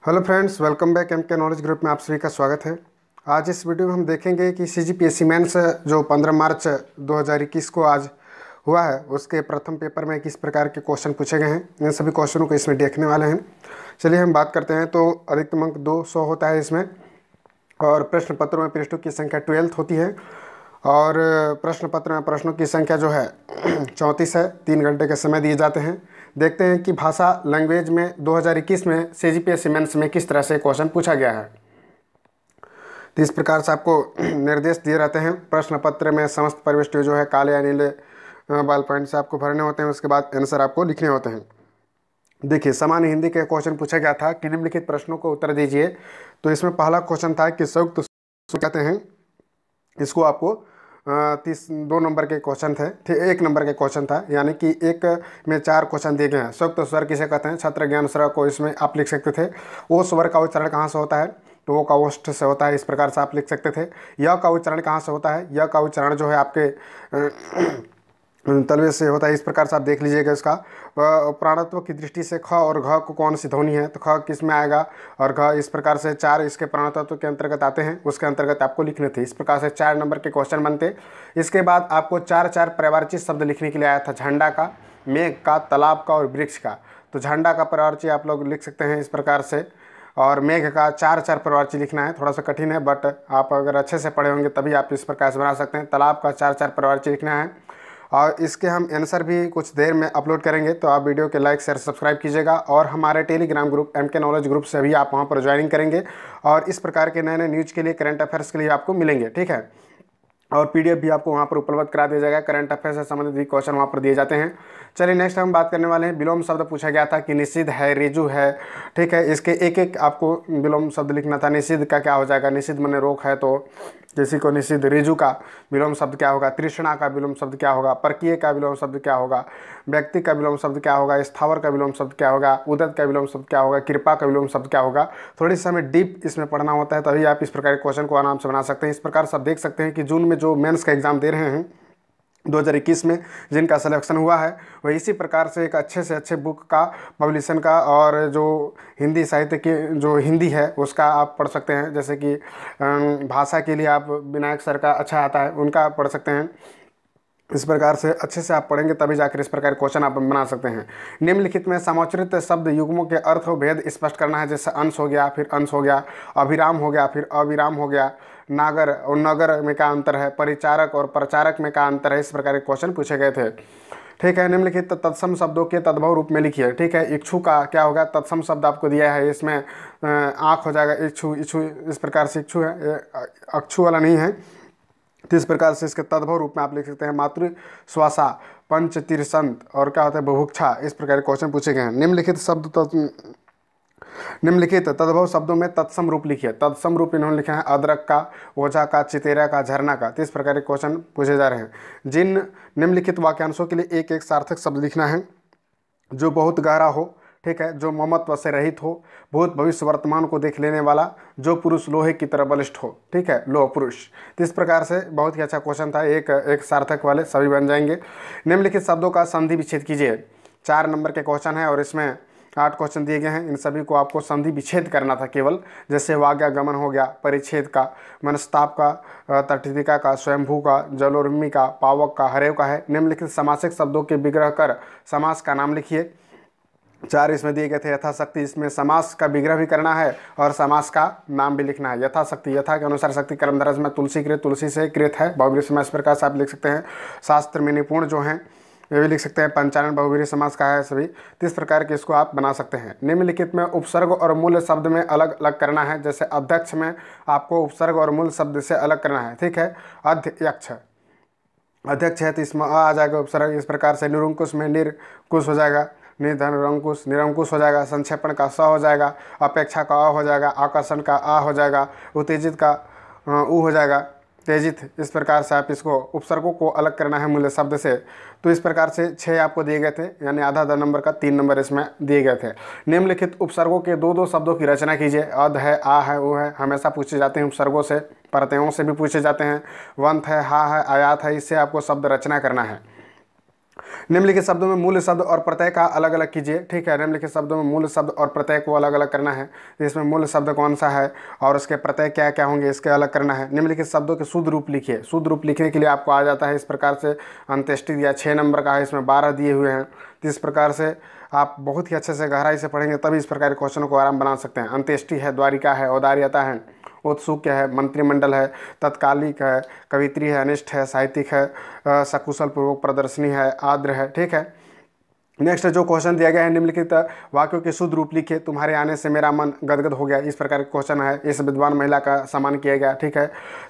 Hello friends, welcome back M K knowledge group में आप सभी का स्वागत है। आज इस वीडियो में हम देखेंगे कि सीजीपीएससी मेंस जो 15 मार्च 2021 को आज हुआ है उसके प्रथम पेपर में किस प्रकार के क्वेश्चन पूछे गए हैं, इन सभी क्वेश्चनों को इसमें देखने वाले हैं। चलिए हम बात करते हैं। तो अधिकतम अंक 200 होता है इसमें, और प्रश्न पत्रों में पृष्ठों की संख्या 12 होती है, और प्रश्न पत्र में प्रश्नों की संख्या जो है 34 है। 3 घंटे के समय दिए जाते हैं। देखते हैं कि भाषा लैंग्वेज में 2021 में सीजीपीएससी मेंस में किस तरह से क्वेश्चन पूछा गया है। तो इस प्रकार से आपको निर्देश दिए रहते हैं। प्रश्न पत्र में समस्त प्रविष्टि जो है काले या नीले बॉल पॉइंट से आपको भरने होते हैं। उसके बाद आंसर आपको लिखने होते हैं। देखिए, सामान्य हिंदी के क्वेश्चन पूछा गया था कि निम्नलिखित प्रश्नों को उत्तर दीजिए। तो इसमें पहला क्वेश्चन था कि संयुक्त कहते हैं इसको। आपको 2 नंबर के क्वेश्चन थे, 1 नंबर के क्वेश्चन था, यानी कि एक में 4 क्वेश्चन दिए गए हैं। संयुक्त स्वर किसे कहते हैं? छत्र ज्ञान स्वर को इसमें आप लिख सकते थे। ओ स्वर का उच्चारण कहाँ से होता है? तो ओ का ओष्ठ से होता है, इस प्रकार से आप लिख सकते थे। य का उच्चारण कहाँ से होता है? य का उच्चारण जो है आपके तलवे से होता है, इस प्रकार से आप देख लीजिएगा। इसका प्राणत्व की दृष्टि से ख और घ को कौन सी ध्वनि है? तो ख किस में आएगा और घ, इस प्रकार से 4 इसके प्राणतत्व के अंतर्गत आते हैं, उसके अंतर्गत आपको लिखने थे। इस प्रकार से 4 नंबर के क्वेश्चन बनते। इसके बाद आपको 4 प्रवारचित शब्द लिखने के लिए आया था। झंडा का, मेघ का, तालाब का और वृक्ष का। तो झंडा का प्रवारचित आप लोग लिख सकते हैं इस प्रकार से, और मेघ का 4 प्रवारचित लिखना है। थोड़ा सा कठिन है, बट आप अगर अच्छे से पढ़े होंगे तभी आप इस प्रकार से बना सकते हैं। तालाब का 4 प्रवारचित लिखना है, और इसके हम आंसर भी कुछ देर में अपलोड करेंगे। तो आप वीडियो के लाइक शेयर सब्सक्राइब कीजिएगा, और हमारे Telegram group M K knowledge group से भी आप वहां पर ज्वाइनिंग करेंगे, और इस प्रकार के नए नए न्यूज़ के लिए, करंट अफेयर्स के लिए आपको मिलेंगे, ठीक है। और पीडीएफ भी आपको वहाँ पर उपलब्ध करा दिया जाएगा। करंट अफेयर से संबंधित भी क्वेश्चन वहाँ पर दिए जाते हैं। चलिए नेक्स्ट हम बात करने वाले हैं। विलोम शब्द पूछा गया था कि निषिद्ध है, रिजु है, ठीक है। इसके एक एक आपको विलोम शब्द लिखना था। निषिद्ध का क्या हो जाएगा? निषिद्ध माने रोक है, तो किसी को निषिद्ध। रिजु का विलोम शब्द क्या होगा? तृष्णा का विलोम शब्द क्या होगा? परकीय का विलोम शब्द क्या होगा? व्यक्ति का विलोम शब्द क्या होगा? स्थावर का विलोम शब्द क्या होगा? उदत का विलोम शब्द क्या होगा? कृपा का विलोम शब्द क्या होगा? थोड़ी सी हमें डीप इसमें पढ़ना होता है, तभी आप इस प्रकार के क्वेश्चन को आराम से बना सकते हैं। इस प्रकार से आप देख सकते हैं कि जून में जो मेंस का एग्जाम दे रहे हैं 2021 में, जिनका सिलेक्शन हुआ है, वह इसी प्रकार से एक अच्छे से अच्छे बुक का पब्लिशन का, और जो हिंदी साहित्य की जो हिंदी है उसका आप पढ़ सकते हैं। जैसे कि भाषा के लिए आप विनायक सर का अच्छा आता है, उनका पढ़ सकते हैं। इस प्रकार से अच्छे से आप पढ़ेंगे तभी जाकर इस प्रकार क्वेश्चन आप बना सकते हैं। निम्नलिखित में समाचरित शब्द युग्मों के अर्थ और भेद स्पष्ट करना है। जैसे अंश हो गया, फिर अंश हो गया, अभिराम हो गया, फिर अविराम हो गया, नागर और नगर में क्या अंतर है, परिचारक और प्रचारक में क्या अंतर है, इस प्रकार के क्वेश्चन पूछे गए थे, ठीक है। निम्नलिखित तत्सम शब्दों के तद्भव रूप में लिखिए, ठीक है। इच्छु का क्या होगा? तत्सम शब्द आपको दिया है, इसमें आँख हो जाएगा, इच्छु, इच्छु, इस प्रकार से इच्छु है, अक्षु वाला नहीं है। तो इस प्रकार से इसके तद्भव रूप में आप लिख सकते हैं। मातृ श्वासा, पंच तिरसंत और क्या होता है? बुभुक्षा, इस प्रकार के क्वेश्चन पूछे गए हैं। निम्नलिखित तद्भव शब्दों में तत्सम रूप लिखिए। तत्सम रूप इन्होंने लिखा है अदरक का, ओझा का, चितेरा का, झरना का। तो इस प्रकार के क्वेश्चन पूछे जा रहे हैं। जिन निम्नलिखित वाक्यांशों के लिए एक एक सार्थक शब्द लिखना है जो बहुत गहरा हो, ठीक है, जो ममत्व से रहित हो, भूत भविष्य वर्तमान को देख लेने वाला, जो पुरुष लोहे की तरह बलिष्ठ हो, ठीक है, लोह पुरुष। तो इस प्रकार से बहुत ही अच्छा क्वेश्चन था। एक सार्थक वाले सभी बन जाएंगे। निम्नलिखित शब्दों का संधि विच्छेद कीजिए। 4 नंबर के क्वेश्चन है, और इसमें 8 क्वेश्चन दिए गए हैं। इन सभी को आपको संधि विच्छेद करना था केवल। जैसे वाग्यागमन हो गया, परिच्छेद का, मनस्ताप का, तटिका का, स्वयंभू का, जलोर्मी का, पावक का, हरेव का है। निम्नलिखित समासिक शब्दों के विग्रह कर समास का नाम लिखिए। 4 इसमें दिए गए थे। यथाशक्ति, इसमें समास का विग्रह भी करना है और समास का नाम भी लिखना है। यथाशक्ति, यथा के अनुसार शक्ति, कर्मधारय में तुलसी कृत, तुलसी से कृत है। बहुव्रीहि समास इस प्रकार से आप लिख सकते हैं। शास्त्र में निपुण जो हैं वे भी लिख सकते हैं। पंचानन बहुव्रीहि समास का है सभी। तो इस प्रकार के इसको आप बना सकते हैं। निम्नलिखित में उपसर्ग और मूल शब्द में अलग अलग करना है। जैसे अध्यक्ष में आपको उपसर्ग और मूल शब्द से अलग करना है, ठीक है। अध्यक्ष, अध्यक्ष है तो इसमें आ जाएगा उपसर्ग। इस प्रकार से निरंकुश में निरकुश हो जाएगा, निरंकुश निरंकुश हो जाएगा। संक्षेपण का स हो जाएगा, अपेक्षा का अ हो जाएगा, आकर्षण का आ हो जाएगा, उत्तेजित का उ हो जाएगा, तेजित। इस प्रकार से आप इसको उपसर्गों को अलग करना है मूल्य शब्द से। तो इस प्रकार से 6 आपको दिए गए थे, यानी आधा नंबर का 3 नंबर इसमें दिए गए थे। निम्नलिखित उपसर्गों के 2-2 शब्दों की रचना कीजिए। अध है, आ है, वो है, हमेशा पूछे जाते हैं उपसर्गों से। प्रत्ययों से भी पूछे जाते हैं। वंत है, हा है, आयात है, इससे आपको शब्द रचना करना है। निम्नलिखित शब्दों में मूल शब्द और प्रत्यय का अलग अलग कीजिए। ठीक है, निम्नलिखित शब्दों में मूल शब्द और प्रत्यय को अलग अलग करना है। तो इसमें मूल शब्द कौन सा है और उसके प्रत्यय क्या क्या होंगे, इसके अलग करना है। निम्नलिखित शब्दों के शुद्ध रूप लिखिए। शुद्ध रूप लिखने के लिए आपको आ जाता है इस प्रकार से, अंत्येष्टि दिया 6 नंबर का है, इसमें 12 दिए हुए हैं। तो इस प्रकार से आप बहुत ही अच्छे से गहराई से पढ़ेंगे तभी इस प्रकार के क्वेश्चनों को आराम बना सकते हैं। अंत्येष्टि है, द्वारिका है, औदार्यता है, औत्सुक्य है, मंत्रिमंडल है, तत्कालिक है, कवित्री है, अनिष्ट है, साहित्यिक है, सकुशल पूर्वक प्रदर्शनी है, आर्द्र है। ठीक है, नेक्स्ट जो क्वेश्चन दिया गया है, निम्नलिखित वाक्यों के शुद्ध रूप लिखिए। तुम्हारे आने से मेरा मन गदगद हो गया, इस प्रकार का क्वेश्चन है। इस विद्वान महिला का सम्मान किया गया। ठीक है,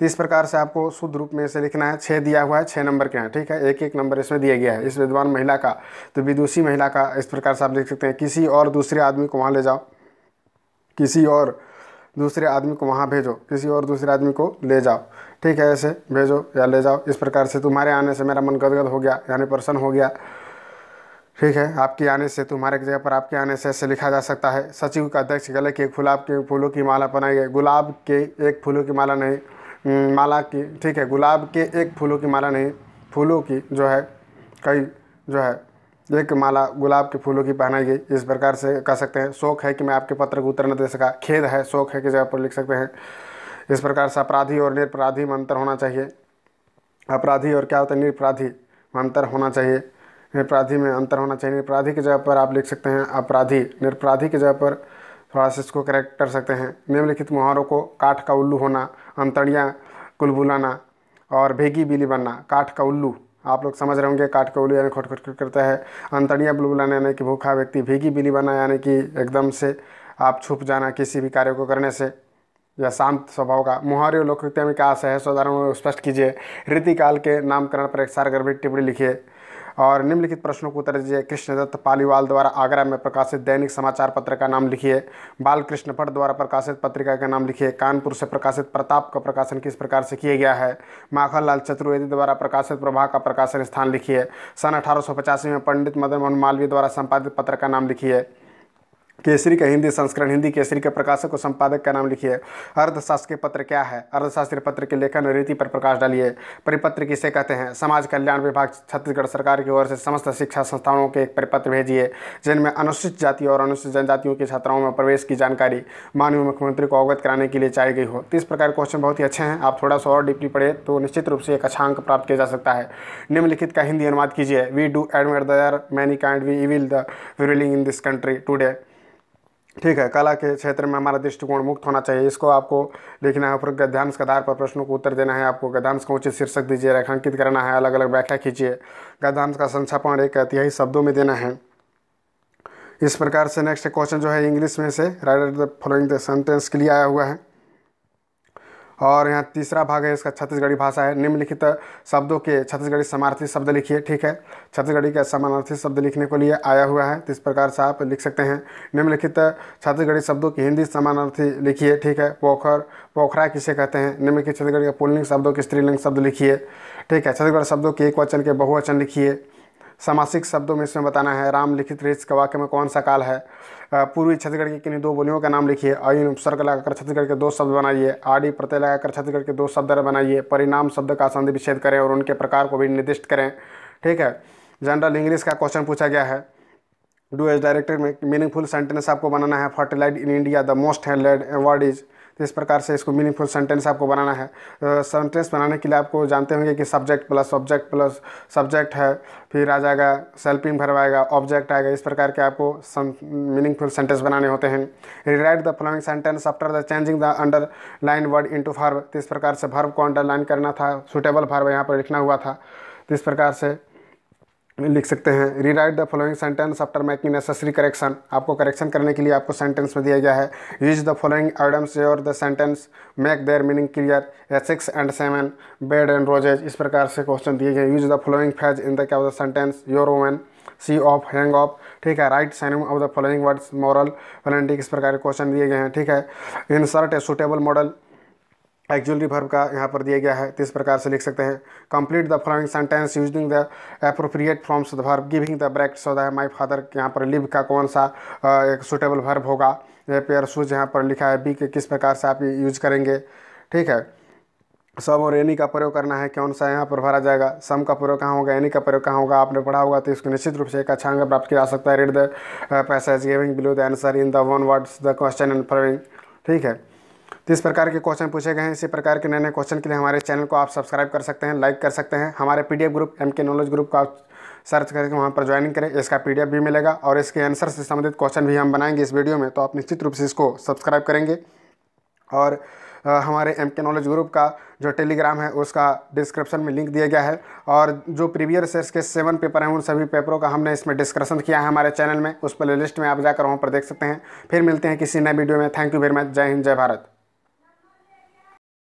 तो इस प्रकार से आपको शुद्ध रूप में इसे लिखना है। 6 दिया हुआ है, 6 नंबर के हैं। ठीक है, एक एक नंबर इसमें दिया गया है इस विद्वान महिला का। तो विदुषी महिला का इस प्रकार से आप लिख सकते हैं। किसी और दूसरे आदमी को वहाँ ले जाओ, किसी और दूसरे आदमी को वहाँ भेजो, किसी और दूसरे आदमी को ले जाओ। ठीक है, ऐसे भेजो या ले जाओ। इस प्रकार से तुम्हारे आने से मेरा मन गदगद हो गया, यानी प्रसन्न हो गया। ठीक है, आपके आने से, तुम्हारे की जगह पर आपके आने से ऐसे लिखा जा सकता है। सचिव का अध्यक्ष गले के गुलाब के फूलों की माला बनाई है। गुलाब के एक फूलों की माला नहीं, माला की। ठीक है, गुलाब के एक फूलों की माला नहीं, फूलों की जो है कई जो है एक माला गुलाब के फूलों की पहनाई गई। इस प्रकार से कह सकते हैं। शोक है कि मैं आपके पत्र को उत्तर न दे सका। खेद है, शोक है की जगह पर लिख सकते हैं। इस प्रकार से अपराधी और निरपराधी में अंतर होना चाहिए। अपराधी और क्या होता है, निरपराधी में अंतर होना चाहिए। निरपराधी में अंतर होना चाहिए। निरपराधी की जगह पर आप लिख सकते हैं अपराधी। निरपराधी की जगह पर थोड़ा सा इसको करेक्ट कर सकते हैं। निम्नलिखित मुहावरों को, काठ का उल्लू होना, अंतड़ियाँ कुलबुलाना और भेगी बिल्ली बनना। काठ का उल्लू आप लोग समझ रहे होंगे, काठ का उल्लू यानी खट खट खट करता है। अंतड़ियाँ बुलबुलाना यानी कि भूखा व्यक्ति। भेगी बिल्ली बनना यानी कि एकदम से आप छुप जाना किसी भी कार्य को करने से, या शांत स्वभाव का। मुहावरे और लोकोक्तियों में क्या आशय है, साधारण स्पष्ट कीजिए। रीतिकाल के नामकरण पर एक सारगर्भित टिप्पणी लिखिए और निम्नलिखित प्रश्नों को उत्तर दीजिए। कृष्णदत्त पालीवाल द्वारा आगरा में प्रकाशित दैनिक समाचार पत्र का नाम लिखिए। बालकृष्ण भट्ट द्वारा प्रकाशित पत्रिका का नाम लिखिए। कानपुर से प्रकाशित प्रताप का प्रकाशन किस प्रकार से किया गया है। माखनलाल चतुर्वेदी द्वारा प्रकाशित प्रभा का प्रकाशन स्थान लिखिए। सन 1885 में पंडित मदन मोहन मालवीय द्वारा संपादित पत्र का नाम लिखिए। केसरी का हिंदी संस्करण, हिंदी केसरी के प्रकाशक और संपादक का नाम लिखिए। अर्थशास्त्र के पत्र क्या है। अर्थशास्त्र पत्र के लेखन रीति पर प्रकाश डालिए। परिपत्र किसे कहते हैं। समाज कल्याण विभाग छत्तीसगढ़ सरकार की ओर से समस्त शिक्षा संस्थानों के एक परिपत्र भेजिए जिनमें अनुसूचित जाति और अनुसूचित जनजातियों की छात्राओं में प्रवेश की जानकारी माननीय मुख्यमंत्री को अवगत कराने के लिए चाहिए गई हो। तो इस प्रकार क्वेश्चन बहुत ही अच्छे हैं। आप थोड़ा सा और डीपली पढ़े तो निश्चित रूप से एक अच्छा अंक प्राप्त किया जा सकता है। निम्नलिखित का हिंदी अनुवाद कीजिए। We do admit there many kind we will the ruling in this country today. ठीक है, कला के क्षेत्र में हमारा दृष्टिकोण मुक्त होना चाहिए। इसको आपको लिखना है। फिर गद्यांश के आधार पर प्रश्नों को उत्तर देना है। आपको गद्यांश का उचित शीर्षक दीजिए, रेखांकित करना है, अलग अलग व्याख्या कीजिए। गद्यांश का संक्षेपण एक तिहाई शब्दों में देना है। इस प्रकार से नेक्स्ट क्वेश्चन जो है इंग्लिश में से right the following the sentence के लिए आया हुआ है। और यहाँ तीसरा भाग है इसका, छत्तीसगढ़ी भाषा है। निम्नलिखित शब्दों के छत्तीसगढ़ी समानार्थी शब्द लिखिए। ठीक है, छत्तीसगढ़ी का समानार्थी शब्द लिखने के लिए आया हुआ है। तो इस प्रकार से आप लिख सकते हैं। निम्नलिखित छत्तीसगढ़ी शब्दों की हिंदी समानार्थी लिखिए। ठीक है, पोखर, पोखरा किसे कहते हैं। निम्नलिखित छत्तीसगढ़ के पुल्लिंग शब्दों के स्त्रीलिंग शब्द लिखिए। ठीक है, छत्तीसगढ़ शब्दों के एक वचन के बहुवचन लिखिए। समासिक शब्दों में इसमें बताना है। राम लिखित रीत के वाक्य में कौन सा काल है। पूर्वी छत्तीसगढ़ की किन्हीं 2 बोलियों का नाम लिखिए। अयन उपसर्ग लगाकर छत्तीसगढ़ के 2 शब्द बनाइए। आड़ी प्रत्यय लगाकर छत्तीसगढ़ के 2 शब्द बनाइए। परिणाम शब्द का संधि विच्छेद करें और उनके प्रकार को भी निर्दिष्ट करें। ठीक है, जनरल इंग्लिश का क्वेश्चन पूछा गया है। डू एज डायरेक्टेड में मीनिंगफुल सेंटेंस आपको बनाना है। Fertilise in India the most handled word is. तो इस प्रकार से इसको मीनिंगफुल सेंटेंस आपको बनाना है। सेंटेंस बनाने के लिए आपको जानते होंगे कि सब्जेक्ट प्लस सब्जेक्ट है, फिर आ जाएगा सेल्फिंग वर्ब आएगा, ऑब्जेक्ट आएगा। इस प्रकार के आपको मीनिंगफुल सेंटेंस बनाने होते हैं। Rewrite the following sentence after the changing the underline word into verb. तो इस प्रकार से वर्ब को अंडरलाइन करना था, सुटेबल वर्ब यहाँ पर लिखना हुआ था। तो इस प्रकार से लिख सकते हैं। Rewrite the following sentence after making necessary correction. आपको करेक्शन करने के लिए आपको सेंटेंस में दिया गया है। यूज द फॉलोइंग आइटम्स और the sentence make their meaning clear. 6 and 7 bed and roses. इस प्रकार से क्वेश्चन दिए गए। Use the following phrase in the क्या the sentence. Your women, see off, hang off. ठीक है, write signing of the following words moral, वैलेंटिक। इस प्रकार के क्वेश्चन दिए गए हैं। ठीक है, insert a suitable model actually verb का यहाँ पर दिया गया है। तो इस प्रकार से लिख सकते हैं। Complete the following sentence using the appropriate forms of the verb giving the brackets of the my father. यहाँ पर लिव का कौन सा एक सुटेबल वर्ब होगा। ये पेयर शूज यहाँ पर लिखा है। बी के किस प्रकार से आप यूज करेंगे। ठीक है, सम और एनी का प्रयोग करना है, कौन सा यहाँ पर भरा जाएगा, सम का प्रयोग कहाँ होगा, एनी का प्रयोग कहाँ होगा, आपने पढ़ा होगा तो इसको निश्चित रूप से एक अच्छा अंक प्राप्त किया जा सकता है। Read the passage giving below the answer in the one words the question and following. ठीक है, तो इस प्रकार के क्वेश्चन पूछे गए हैं। इसी प्रकार के नए नए क्वेश्चन के लिए हमारे चैनल को आप सब्सक्राइब कर सकते हैं, लाइक कर सकते हैं। हमारे PDF group MK knowledge group का सर्च करके वहाँ पर ज्वाइनिंग करें, इसका पीडीएफ भी मिलेगा और इसके आंसर से संबंधित क्वेश्चन भी हम बनाएंगे इस वीडियो में, तो आप निश्चित रूप से इसको सब्सक्राइब करेंगे। और हमारे MK नॉलेज ग्रुप का जो टेलीग्राम है उसका डिस्क्रिप्शन में लिंक दिया गया है, और जो प्रीवियस ईयर्स के 7 पेपर हैं उन सभी पेपरों का हमने इसमें डिस्कशन किया है हमारे चैनल में, उस प्ले लिस्ट में आप जाकर वहाँ पर देख सकते हैं। फिर मिलते हैं किसी नए वीडियो में। Thank you very much. जय हिंद, जय भारत।